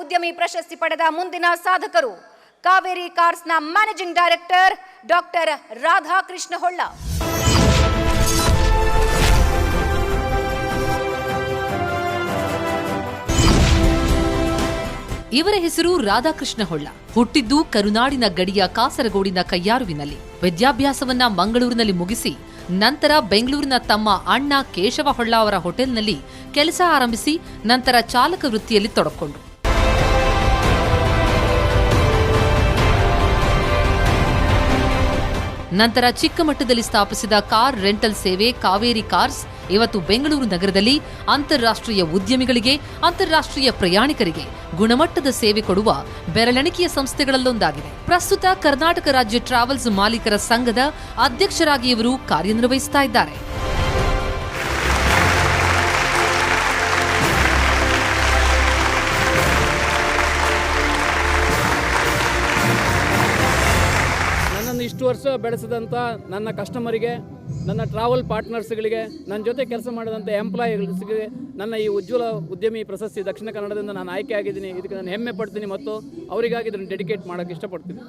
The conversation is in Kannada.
ಉದ್ಯಮಿ ಪ್ರಶಸ್ತಿ ಪಡೆದ ಮುಂದಿನ ಸಾಧಕರು ಕಾವೇರಿ ಕಾರ್ಸ್ನ managing director doctor Radhakrishna Holla. ಇವರ ಹೆಸರು ರಾಧಾಕೃಷ್ಣ ಹೊಳ್ಳ. ಹುಟ್ಟಿದ್ದು ಕರುನಾಡಿನ ಗಡಿಯ ಕಾಸರಗೋಡಿನ ಕಯ್ಯಾರುವಿನಲ್ಲಿ. ವಿದ್ಯಾಭ್ಯಾಸವನ್ನ ಮಂಗಳೂರಿನಲ್ಲಿ ಮುಗಿಸಿ ನಂತರ ಬೆಂಗಳೂರಿನ ತಮ್ಮ ಅಣ್ಣ ಕೇಶವ ಹೊಳ್ಳ ಅವರ ಹೋಟೆಲ್ನಲ್ಲಿ ಕೆಲಸ ಆರಂಭಿಸಿ ನಂತರ ಚಾಲಕ ವೃತ್ತಿಯಲ್ಲಿ ತೊಡಕೊಂಡ್ರು. ನಂತರ ಚಿಕ್ಕ ಮಟ್ಟದಲ್ಲಿ ಸ್ಥಾಪಿಸಿದ ಕಾರ್ ರೆಂಟಲ್ ಸೇವೆ ಕಾವೇರಿ ಕಾರ್ಸ್ ಇವತ್ತು ಬೆಂಗಳೂರು ನಗರದಲ್ಲಿ ಅಂತಾರಾಷ್ಟ್ರೀಯ ಉದ್ಯಮಿಗಳಿಗೆ, ಅಂತಾರಾಷ್ಟ್ರೀಯ ಪ್ರಯಾಣಿಕರಿಗೆ ಗುಣಮಟ್ಟದ ಸೇವೆ ಕೊಡುವ ಬೆರಳೆಣಿಕೆಯ ಸಂಸ್ಥೆಗಳಲ್ಲೊಂದಾಗಿದೆ. ಪ್ರಸ್ತುತ ಕರ್ನಾಟಕ ರಾಜ್ಯ ಟ್ರಾವೆಲ್ಸ್ ಮಾಲೀಕರ ಸಂಘದ ಅಧ್ಯಕ್ಷರಾಗಿ ಇವರು ಕಾರ್ಯನಿರ್ವಹಿಸುತ್ತಾ ಇದ್ದಾರೆ. ಇಷ್ಟು ವರ್ಷ ಬೆಳೆಸಿದಂಥ ನನ್ನ ಕಸ್ಟಮರಿಗೆ, ನನ್ನ ಟ್ರಾವೆಲ್ ಪಾರ್ಟ್ನರ್ಸ್ಗಳಿಗೆ, ನನ್ನ ಜೊತೆ ಕೆಲಸ ಮಾಡಿದಂಥ ಎಂಪ್ಲಾಯಿಗಳಿಗೆ ನನ್ನ ಈ ಉಜ್ವಲ ಉದ್ಯಮಿ ಪ್ರಶಸ್ತಿ ದಕ್ಷಿಣ ಕನ್ನಡದಿಂದ ನಾನು ಆಯ್ಕೆ ಆಗಿದ್ದೀನಿ. ಇದಕ್ಕೆ ನಾನು ಹೆಮ್ಮೆ ಪಡ್ತೀನಿ ಮತ್ತು ಅವರಿಗಾಗಿ ಇದನ್ನು ಡೆಡಿಕೇಟ್ ಮಾಡೋಕ್ಕೆ ಇಷ್ಟಪಡ್ತೀನಿ.